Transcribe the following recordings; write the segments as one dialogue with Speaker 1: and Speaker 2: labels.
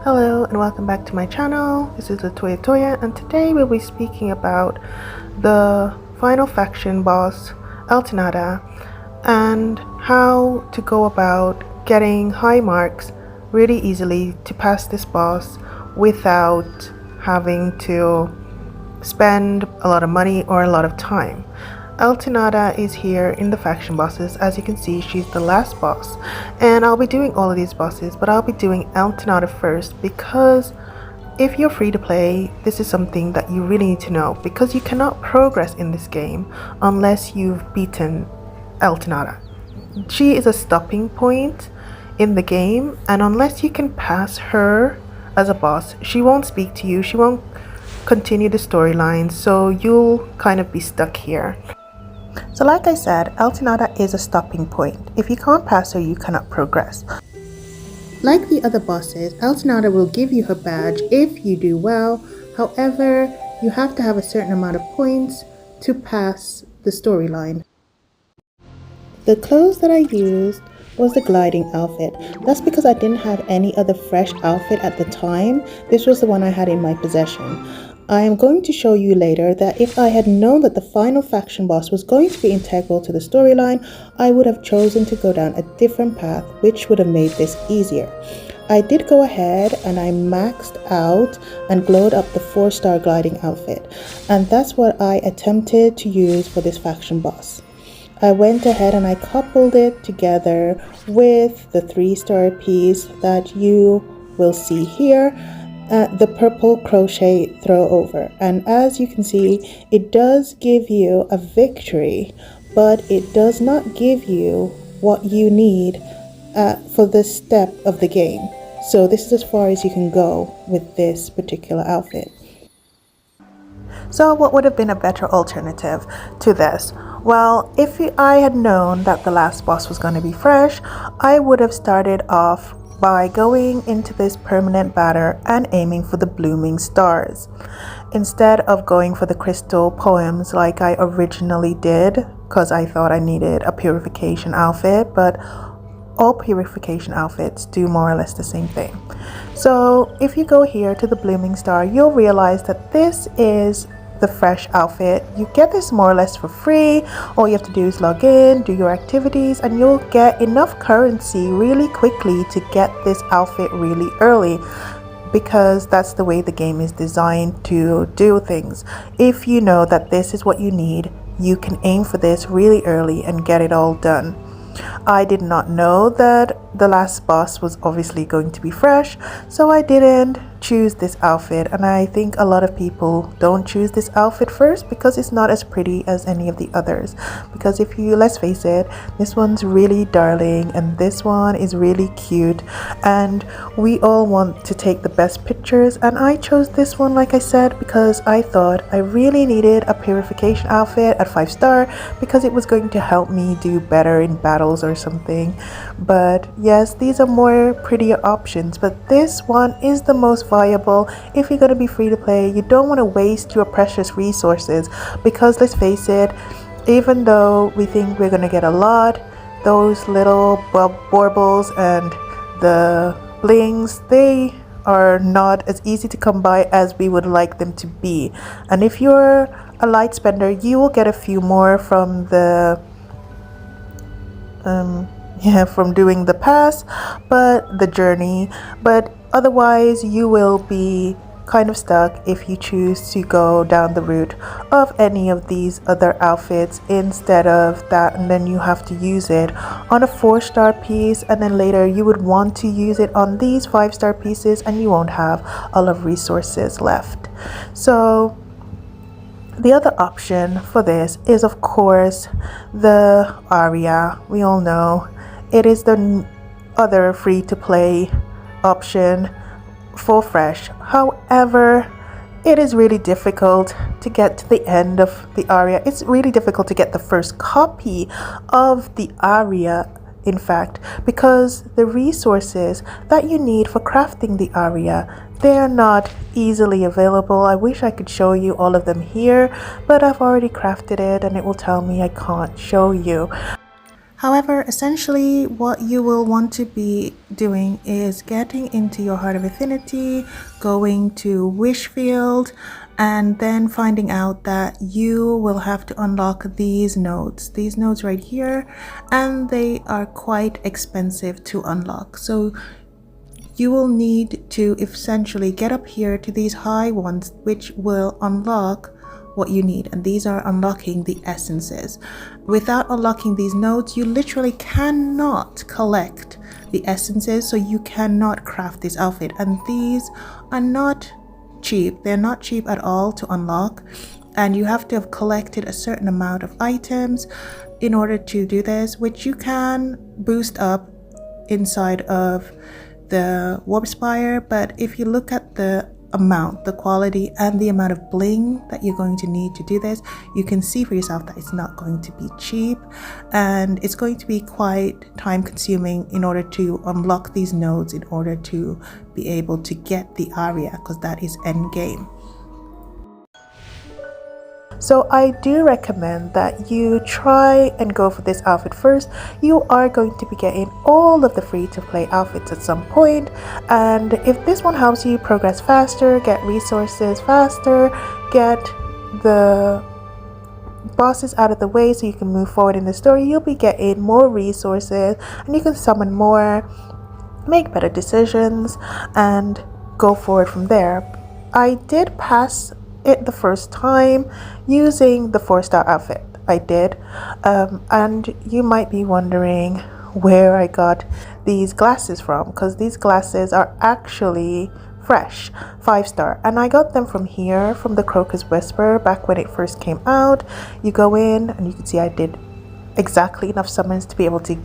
Speaker 1: Hello and welcome back to my channel. This is Toya and today we'll be speaking about the final faction boss, Altinada, and how to go about getting high marks really easily to pass this boss without having to spend a lot of money or a lot of time. Altinada is here in the faction bosses. As you can see, she's the last boss, and I'll be doing all of these bosses, but I'll be doing Altinada first because if you're free to play, this is something that you really need to know, because you cannot progress in this game unless you've beaten Altinada. She is a stopping point in the game, and unless you can pass her as a boss, she won't speak to you, she won't continue the storyline, so you'll kind of be stuck here. So like I said, Altinada is a stopping point. If you can't pass her, you cannot progress. Like the other bosses, Altinada will give you her badge if you do well. However, you have to have a certain amount of points to pass the storyline. The clothes that I used was the gliding outfit. That's because I didn't have any other fresh outfit at the time. This was the one I had in my possession. I am going to show you later that if I had known that the final faction boss was going to be integral to the storyline, I would have chosen to go down a different path, which would have made this easier. I did go ahead and I maxed out and glowed up the 4-star gliding outfit, and that's what I attempted to use for this faction boss. I went ahead and I coupled it together with the 3-star piece that you will see here, the purple crochet throw over. And as you can see, it does give you a victory, but it does not give you what you need for this step of the game. So this is as far as you can go with this particular outfit. So what would have been a better alternative to this? Well, if I had known that the last boss was going to be fresh, I would have started off by going into this permanent batter and aiming for the blooming stars, instead of going for the crystal poems like I originally did, because I thought I needed a purification outfit, but all purification outfits do more or less the same thing. So if you go here to the blooming star, you'll realize that this is the fresh outfit. You get this more or less for free. All you have to do is log in, do your activities, and you'll get enough currency really quickly to get this outfit really early, because that's the way the game is designed to do things. If you know that this is what you need, you can aim for this really early and get it all done. I did not know that the last boss was obviously going to be fresh, so I didn't choose this outfit, and I think a lot of people don't choose this outfit first because it's not as pretty as any of the others. Because if you, let's face it, this one's really darling and this one is really cute, and we all want to take the best pictures, and I chose this one, like I said, because I thought I really needed a purification outfit at 5-star because it was going to help me do better in battles or something. But yes, these are more prettier options, but this one is the most viable if you're going to be free to play. You don't want to waste your precious resources, because let's face it, even though we think we're going to get a lot, those little baubles and the blings, they are not as easy to come by as we would like them to be. And if you're a light spender, you will get a few more from the from doing the pass, but the journey, but otherwise you will be kind of stuck if you choose to go down the route of any of these other outfits instead of that, and then you have to use it on a 4-star piece, and then later you would want to use it on these 5-star pieces, and you won't have a lot of resources left. So the other option for this is, of course, the aria. We all know it is the other free-to-play option for fresh. However, it is really difficult to get to the end of the aria. It's really difficult to get the first copy of the aria, in fact, because the resources that you need for crafting the aria, they're not easily available. I wish I could show you all of them here, but I've already crafted it and it will tell me I can't show you. However, essentially what you will want to be doing is getting into your Heart of Affinity, going to Wish Field, and then finding out that you will have to unlock these nodes right here, and they are quite expensive to unlock. So you will need to essentially get up here to these high ones, which will unlock what you need, and these are unlocking the essences. Without unlocking these nodes, you literally cannot collect the essences, so you cannot craft this outfit, and these are not cheap. They're not cheap at all to unlock, and you have to have collected a certain amount of items in order to do this, which you can boost up inside of the warp spire. But if you look at the amount, the quality, and the amount of bling that you're going to need to do this, you can see for yourself that it's not going to be cheap, and it's going to be quite time consuming in order to unlock these nodes, in order to be able to get the aria, because that is end game. So I do recommend that you try and go for this outfit first. You are going to be getting all of the free to play outfits at some point, and if this one helps you progress faster, get resources faster, get the bosses out of the way so you can move forward in the story, you'll be getting more resources and you can summon more, make better decisions, and go forward from there. I did pass it the first time using the 4-star outfit. I did, and you might be wondering where I got these glasses from, because these glasses are actually fresh 5-star, and I got them from here, from the Crocus Whisper, back when it first came out. You go in and you can see I did exactly enough summons to be able to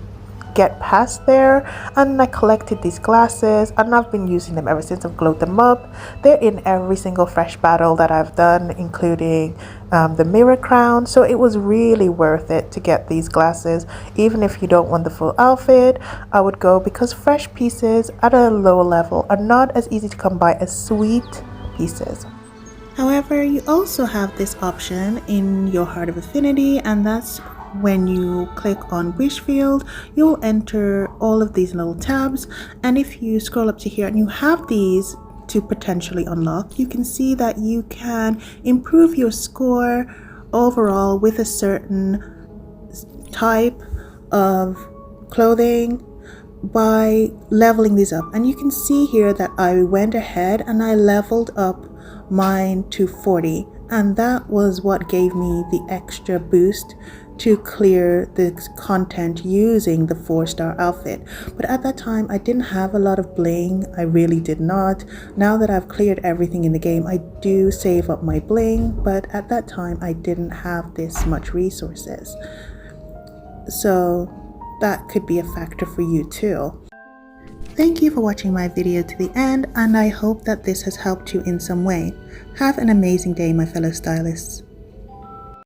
Speaker 1: get past there, and I collected these glasses, and I've been using them ever since. I've glowed them up. They're in every single fresh battle that I've done, including the mirror crown, so it was really worth it to get these glasses. Even if you don't want the full outfit, I would go, because fresh pieces at a low level are not as easy to come by as sweet pieces. However, you also have this option in your Heart of Affinity, and that's when you click on Wish Field, you'll enter all of these little tabs, and if you scroll up to here and you have these to potentially unlock, you can see that you can improve your score overall with a certain type of clothing by leveling these up. And you can see here that I went ahead and I leveled up mine to 40, and that was what gave me the extra boost to clear the content using the 4-star outfit. But at that time I didn't have a lot of bling. I really did not. Now that I've cleared everything in the game, I do save up my bling, but at that time I didn't have this much resources, so that could be a factor for you too. Thank you for watching my video to the end, and I hope that this has helped you in some way. Have an amazing day, my fellow stylists.